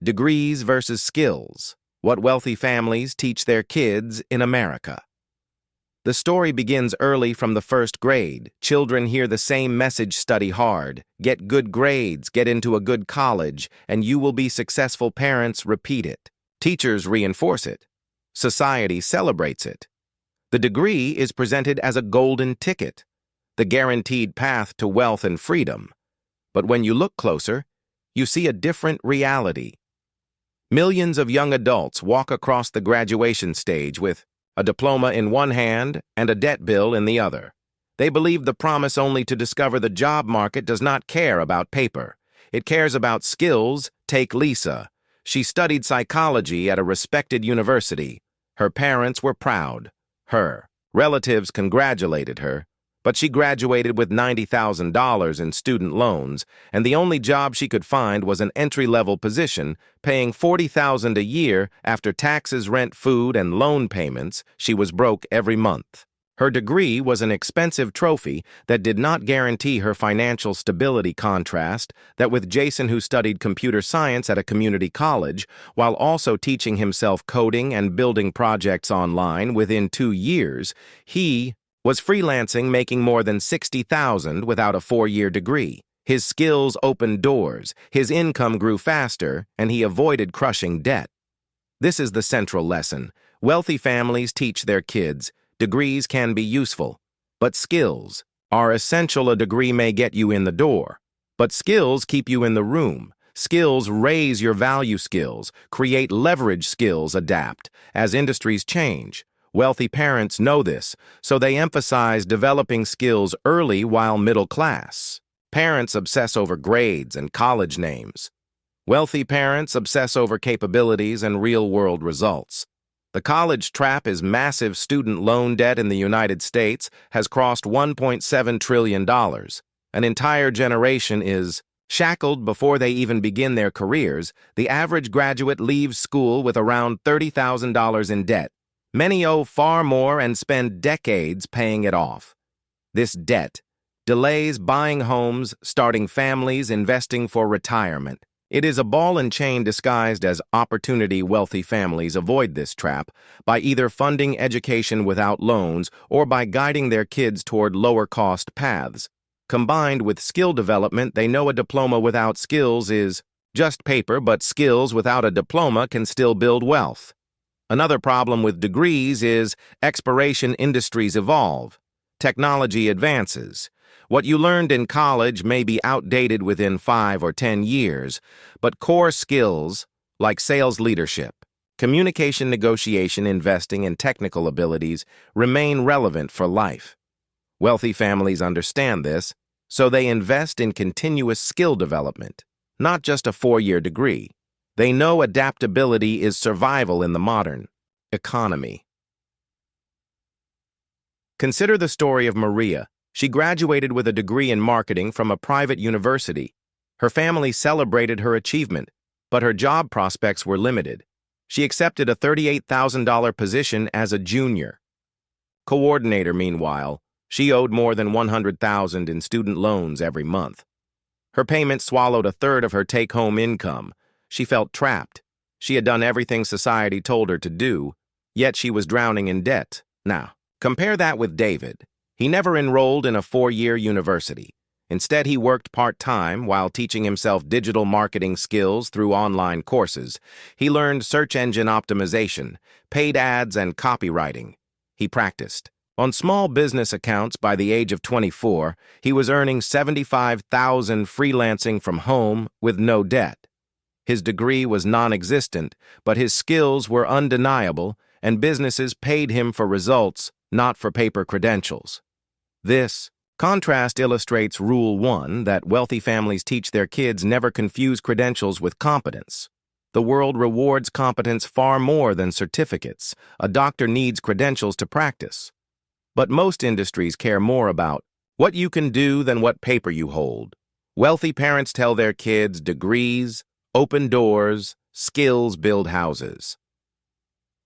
Degrees versus skills. What wealthy families teach their kids in America. The story begins early from the first grade. Children hear the same message: study hard, get good grades, get into a good college, and you will be successful. Parents repeat it. Teachers reinforce it. Society celebrates it. The degree is presented as a golden ticket, the guaranteed path to wealth and freedom. But when you look closer, you see a different reality. Millions of young adults walk across the graduation stage with a diploma in one hand and a debt bill in the other. They believe the promise only to discover the job market does not care about paper. It cares about skills. Take Lisa. She studied psychology at a respected university. Her parents were proud. Her relatives congratulated her. But she graduated with $90,000 in student loans, and the only job she could find was an entry-level position, paying $40,000 a year after taxes, rent, food, and loan payments. She was broke every month. Her degree was an expensive trophy that did not guarantee her financial stability. Contrast that with Jason, who studied computer science at a community college, while also teaching himself coding and building projects online. Within 2 years, he was freelancing, making more than $60,000 without a 4-year degree. His skills opened doors, his income grew faster, and he avoided crushing debt. This is the central lesson. Wealthy families teach their kids, degrees can be useful, but skills are essential. A degree may get you in the door, but skills keep you in the room. Skills raise your value. Skills create leverage. Skills adapt as industries change. Wealthy parents know this, so they emphasize developing skills early. While middle-class parents obsess over grades and college names, wealthy parents obsess over capabilities and real-world results. The college trap is massive. Student loan debt in the United States has crossed $1.7 trillion. An entire generation is shackled before they even begin their careers. The average graduate leaves school with around $30,000 in debt. Many owe far more and spend decades paying it off. This debt delays buying homes, starting families, investing for retirement. It is a ball and chain disguised as opportunity. Wealthy families avoid this trap by either funding education without loans or by guiding their kids toward lower-cost paths. Combined with skill development, they know a diploma without skills is just paper, but skills without a diploma can still build wealth. Another problem with degrees is expiration. Industries evolve. Technology advances. What you learned in college may be outdated within 5 or 10 years, but core skills like sales leadership, communication, negotiation, investing, and technical abilities remain relevant for life. Wealthy families understand this, so they invest in continuous skill development, not just a 4-year degree. They know adaptability is survival in the modern economy. Consider the story of Maria. She graduated with a degree in marketing from a private university. Her family celebrated her achievement, but her job prospects were limited. She accepted a $38,000 position as a junior coordinator. Meanwhile, she owed more than $100,000 in student loans every month. Her payment swallowed a third of her take-home income. She felt trapped. She had done everything society told her to do, yet she was drowning in debt. Now, compare that with David. He never enrolled in a 4-year university. Instead, he worked part-time while teaching himself digital marketing skills through online courses. He learned search engine optimization, paid ads, and copywriting. He practiced. On small business accounts. By the age of 24, he was earning $75,000 freelancing from home with no debt. His degree was non-existent, but his skills were undeniable, and businesses paid him for results, not for paper credentials. This contrast illustrates Rule 1 that wealthy families teach their kids: never confuse credentials with competence. The world rewards competence far more than certificates. A doctor needs credentials to practice. But most industries care more about what you can do than what paper you hold. Wealthy parents tell their kids degrees open doors, skills build houses.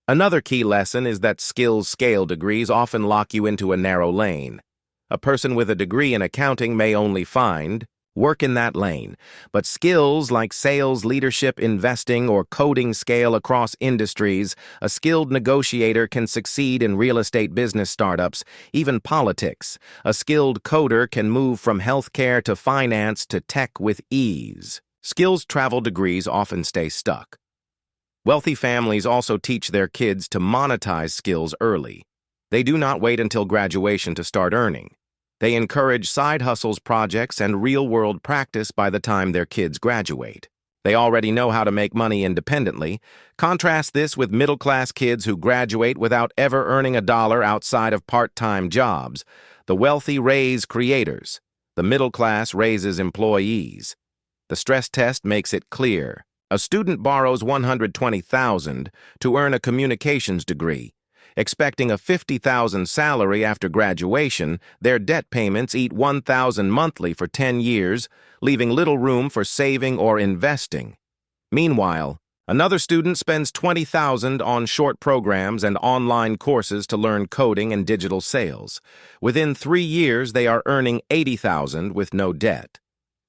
Another key lesson is that skills scale. Degrees often lock you into a narrow lane. A person with a degree in accounting may only find Work in that lane. But skills like sales, leadership, investing, or coding scale across industries. A skilled negotiator can succeed in real estate business startups, even politics. A skilled coder can move from healthcare to finance to tech with ease. Skills travel degrees often stay stuck. Wealthy families also teach their kids to monetize skills early. They do not wait until graduation to start earning. They encourage side hustles, projects, and real-world practice by the time their kids graduate. They already know how to make money independently. Contrast this with middle-class kids who graduate without ever earning a dollar outside of part-time jobs. The wealthy raise creators. The middle class raises employees. The stress test makes it clear. A student borrows $120,000 to earn a communications degree. Expecting a $50,000 salary after graduation, their debt payments eat $1,000 monthly for 10 years, leaving little room for saving or investing. Meanwhile, another student spends $20,000 on short programs and online courses to learn coding and digital sales. Within 3 years, they are earning $80,000 with no debt.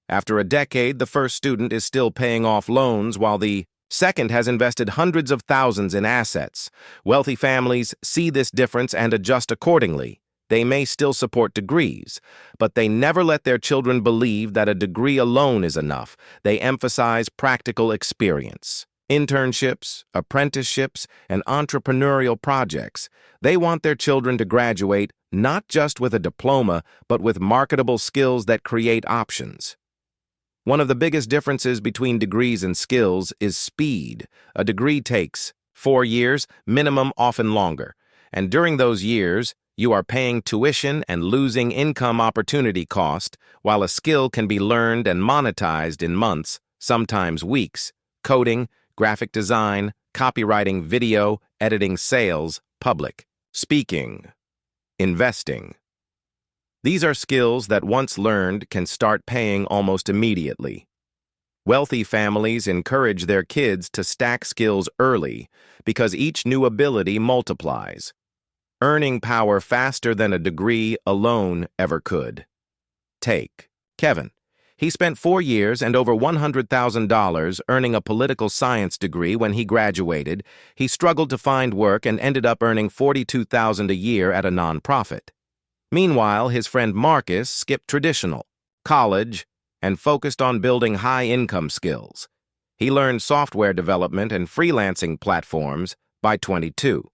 After a decade, the first student is still paying off loans while the second has invested hundreds of thousands in assets. Wealthy families see this difference and adjust accordingly. They may still support degrees, but they never let their children believe that a degree alone is enough. They emphasize practical experience. Internships, apprenticeships, and entrepreneurial projects. They want their children to graduate not just with a diploma, but with marketable skills that create options. One of the biggest differences between degrees and skills is speed. A degree takes 4 years, minimum often longer. And during those years, you are paying tuition and losing income opportunity cost, while a skill can be learned and monetized in months, sometimes weeks. Coding, graphic design, copywriting, video, editing, sales, public speaking, investing. These are skills that once learned can start paying almost immediately. Wealthy families encourage their kids to stack skills early because each new ability multiplies, earning power faster than a degree alone ever could. Take Kevin. He spent 4 years and over $100,000 earning a political science degree when he graduated. He struggled to find work and ended up earning $42,000 a year at a nonprofit. Meanwhile, his friend Marcus skipped traditional college and focused on building high-income skills. He learned software development and freelancing platforms by 22.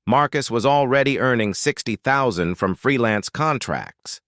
Marcus was already earning $60,000 from freelance contracts.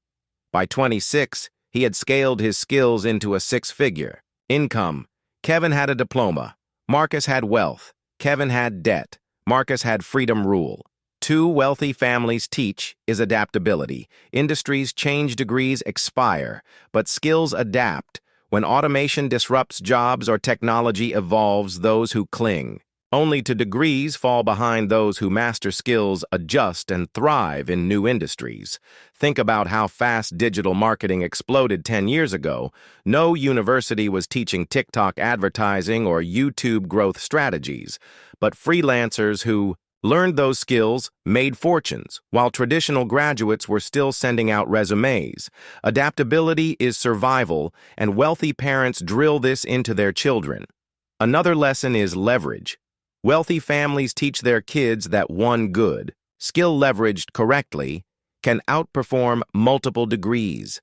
By 26, he had scaled his skills into a 6-figure income. Kevin had a diploma. Marcus had wealth. Kevin had debt. Marcus had freedom rule. 2 wealthy families teach is adaptability. Industries change, degrees expire, but skills adapt. When automation disrupts jobs or technology evolves, those who cling only to degrees fall behind. Those who master skills adjust and thrive in new industries. Think about how fast digital marketing exploded 10 years ago. No university was teaching TikTok advertising or YouTube growth strategies, but freelancers who learned those skills made fortunes, while traditional graduates were still sending out resumes. Adaptability is survival, and wealthy parents drill this into their children. Another lesson is leverage. Wealthy families teach their kids that one good skill leveraged correctly can outperform multiple degrees.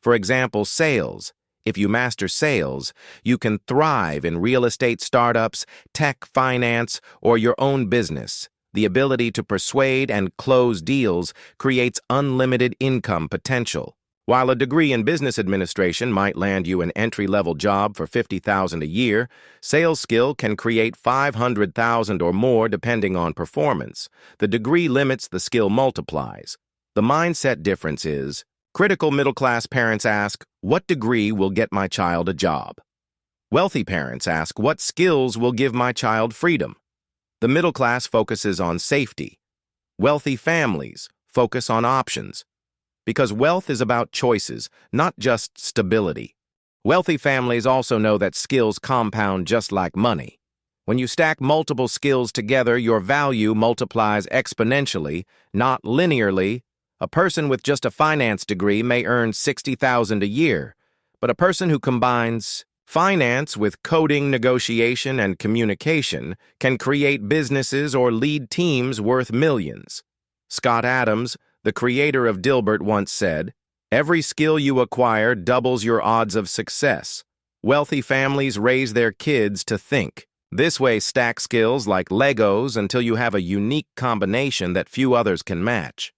For example, sales. If you master sales, you can thrive in real estate startups, tech, finance, or your own business. The ability to persuade and close deals creates unlimited income potential. While a degree in business administration might land you an entry-level job for $50,000 a year, sales skill can create $500,000 or more depending on performance. The degree limits, the skill multiplies. The mindset difference is, critical middle-class parents ask, what degree will get my child a job? Wealthy parents ask, what skills will give my child freedom? The middle class focuses on safety. Wealthy families focus on options. Because wealth is about choices, not just stability. Wealthy families also know that skills compound just like money. When you stack multiple skills together, your value multiplies exponentially, not linearly. A person with just a finance degree may earn $60,000 a year, But a person who combines finance with coding, negotiation, and communication can create businesses or lead teams worth millions. Scott Adams, the creator of Dilbert, once said, "Every skill you acquire doubles your odds of success." Wealthy families raise their kids to think. This way, stack skills like Legos until you have a unique combination that few others can match.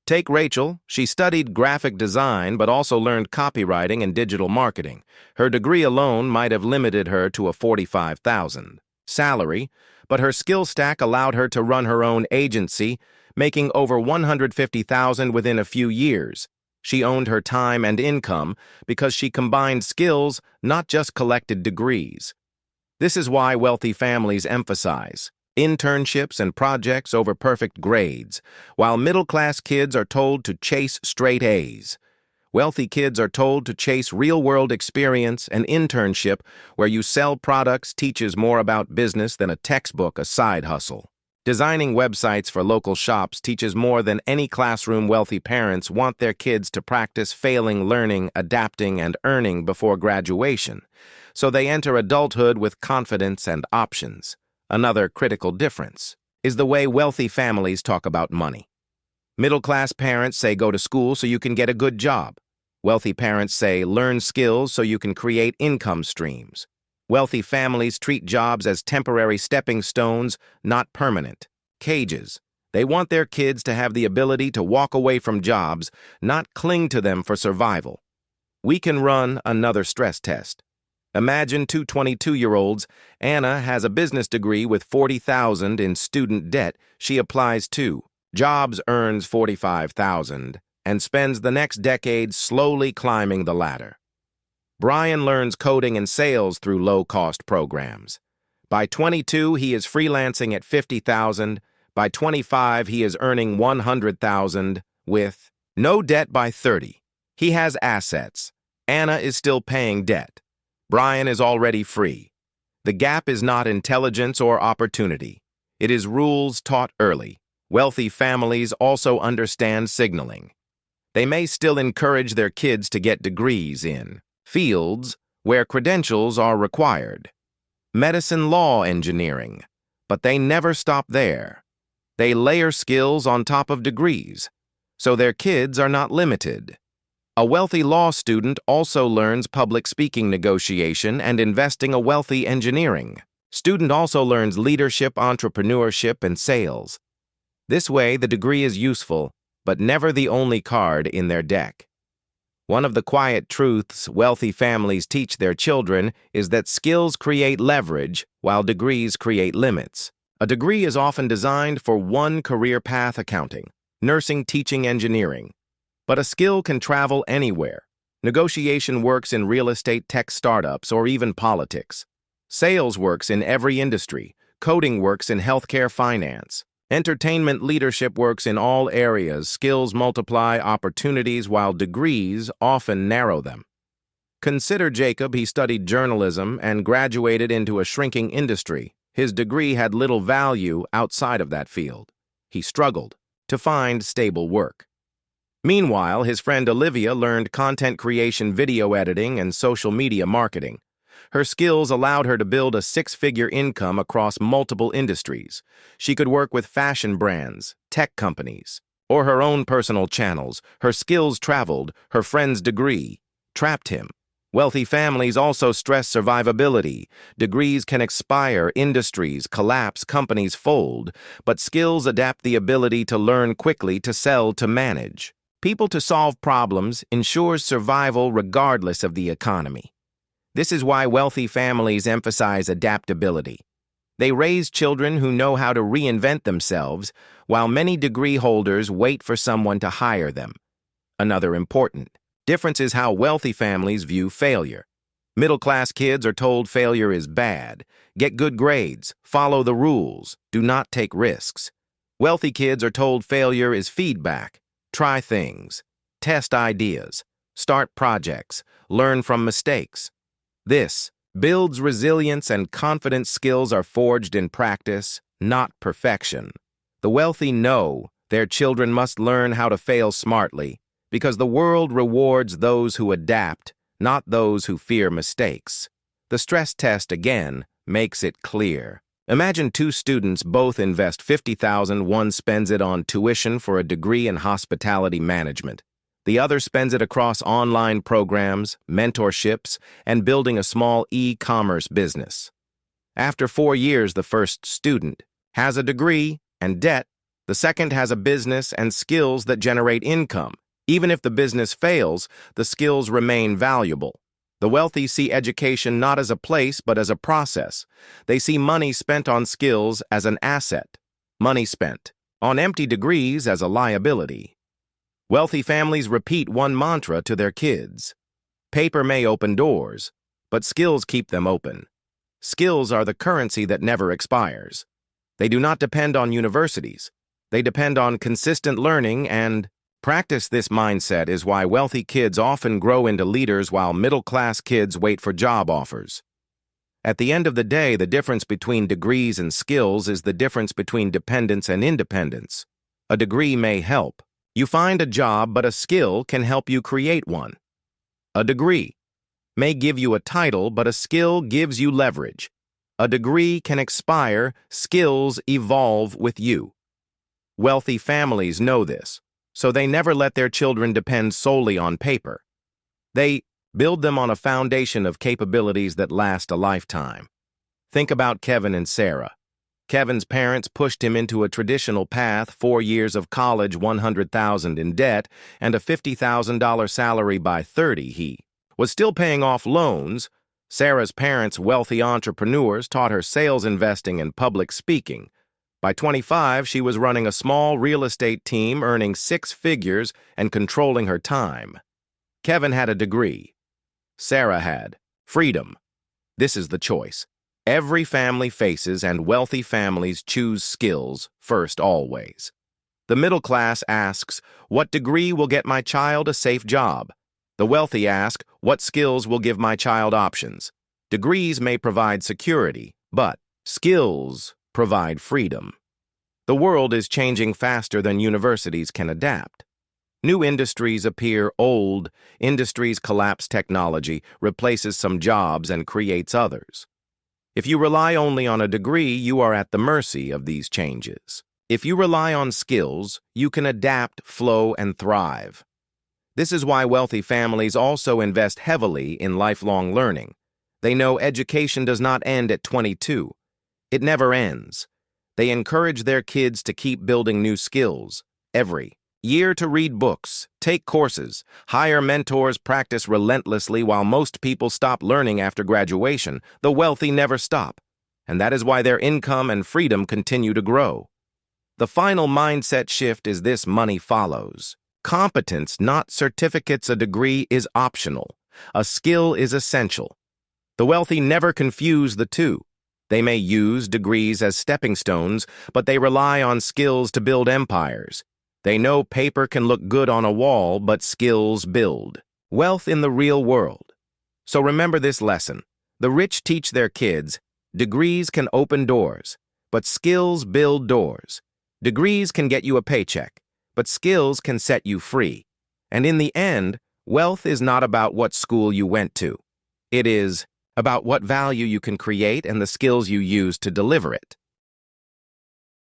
Take Rachel. She studied graphic design but also learned copywriting and digital marketing. Her degree alone might have limited her to a $45,000 salary, but her skill stack allowed her to run her own agency, making over $150,000 within a few years. She owned her time and income because she combined skills, not just collected degrees. This is why wealthy families emphasize internships and projects over perfect grades, while middle-class kids are told to chase straight A's. Wealthy kids are told to chase real-world experience. An internship where you sell products teaches more about business than a textbook, a side hustle. Designing websites for local shops teaches more than any classroom. Wealthy parents want their kids to practice failing, learning, adapting, and earning before graduation, so they enter adulthood with confidence and options. Another critical difference is the way wealthy families talk about money. Middle-class parents say go to school so you can get a good job. Wealthy parents say learn skills so you can create income streams. Wealthy families treat jobs as temporary stepping stones, not permanent cages. They want their kids to have the ability to walk away from jobs, not cling to them for survival. We can run another stress test. Imagine two 22-year-olds. Anna has a business degree with $40,000 in student debt. She applies to jobs, earns $45,000, and spends the next decade slowly climbing the ladder. Brian learns coding and sales through low-cost programs. By 22, he is freelancing at $50,000. By 25, he is earning $100,000 with no debt. By 30, he has assets. Anna is still paying debt. Brian is already free. The gap is not intelligence or opportunity. It is rules taught early. Wealthy families also understand signaling. They may still encourage their kids to get degrees in fields where credentials are required. Medicine, law, engineering. But they never stop there. They layer skills on top of degrees, so their kids are not limited. A wealthy law student also learns public speaking, negotiation, and investing. A wealthy engineering student also learns leadership, entrepreneurship, and sales. This way, the degree is useful, but never the only card in their deck. One of the quiet truths wealthy families teach their children is that skills create leverage, while degrees create limits. A degree is often designed for one career path: accounting, nursing, teaching, engineering. But a skill can travel anywhere. Negotiation works in real estate, tech startups, or even politics. Sales works in every industry. Coding works in healthcare, finance. Entertainment, leadership works in all areas. Skills multiply opportunities, while degrees often narrow them. Consider Jacob. He studied journalism and graduated into a shrinking industry. His degree had little value outside of that field. He struggled to find stable work. Meanwhile, his friend Olivia learned content creation, video editing, and social media marketing. Her skills allowed her to build a six-figure income across multiple industries. She could work with fashion brands, tech companies, or her own personal channels. Her skills traveled. Her friend's degree trapped him. Wealthy families also stress survivability. Degrees can expire, industries collapse, companies fold, but skills adapt: the ability to learn quickly, to sell, to manage people, to solve problems ensures survival regardless of the economy. This is why wealthy families emphasize adaptability. They raise children who know how to reinvent themselves, while many degree holders wait for someone to hire them. Another important difference is how wealthy families view failure. Middle-class kids are told failure is bad. Get good grades, follow the rules, do not take risks. Wealthy kids are told failure is feedback. Try things, test ideas, start projects, learn from mistakes. This builds resilience and confidence. Skills are forged in practice, not perfection. The wealthy know their children must learn how to fail smartly, because the world rewards those who adapt, not those who fear mistakes. The stress test, again, makes it clear. Imagine two students both invest $50,000. One spends it on tuition for a degree in hospitality management. The other spends it across online programs, mentorships, and building a small e-commerce business. After 4 years, the first student has a degree and debt. The second has a business and skills that generate income. Even if the business fails, the skills remain valuable. The wealthy see education not as a place, but as a process. They see money spent on skills as an asset, money spent on empty degrees as a liability. Wealthy families repeat one mantra to their kids. Paper may open doors, but skills keep them open. Skills are the currency that never expires. They do not depend on universities. They depend on consistent learning and practice. This mindset is why wealthy kids often grow into leaders while middle-class kids wait for job offers. At the end of the day, the difference between degrees and skills is the difference between dependence and independence. A degree may help you find a job, but a skill can help you create one. A degree may give you a title, but a skill gives you leverage. A degree can expire, skills evolve with you. Wealthy families know this, so they never let their children depend solely on paper. They build them on a foundation of capabilities that last a lifetime. Think about Kevin and Sarah. Kevin's parents pushed him into a traditional path: 4 years of college, $100,000 in debt, and a $50,000 salary by 30. He was still paying off loans. Sarah's parents, wealthy entrepreneurs, taught her sales, investing, and public speaking. By 25, she was running a small real estate team, earning 6 figures and controlling her time. Kevin had a degree. Sarah had freedom. This is the choice every family faces, and wealthy families choose skills first always. The middle class asks, what degree will get my child a safe job? The wealthy ask, what skills will give my child options? Degrees may provide security, but skills provide freedom. The world is changing faster than universities can adapt. New industries appear, old industries collapse, technology replaces some jobs and creates others. If you rely only on a degree, you are at the mercy of these changes. If you rely on skills, you can adapt, flow, and thrive. This is why wealthy families also invest heavily in lifelong learning. They know education does not end at 22. It never ends. They encourage their kids to keep building new skills every year, to read books, take courses, hire mentors, practice relentlessly. While most people stop learning after graduation, the wealthy never stop, and that is why their income and freedom continue to grow. The final mindset shift is this: money follows competence, not certificates. A degree is optional. A skill is essential. The wealthy never confuse the two. They may use degrees as stepping stones, but they rely on skills to build empires. They know paper can look good on a wall, but skills build wealth in the real world. So remember this lesson. The rich teach their kids, degrees can open doors, but skills build doors. Degrees can get you a paycheck, but skills can set you free. And in the end, wealth is not about what school you went to. It is about what value you can create and the skills you use to deliver it.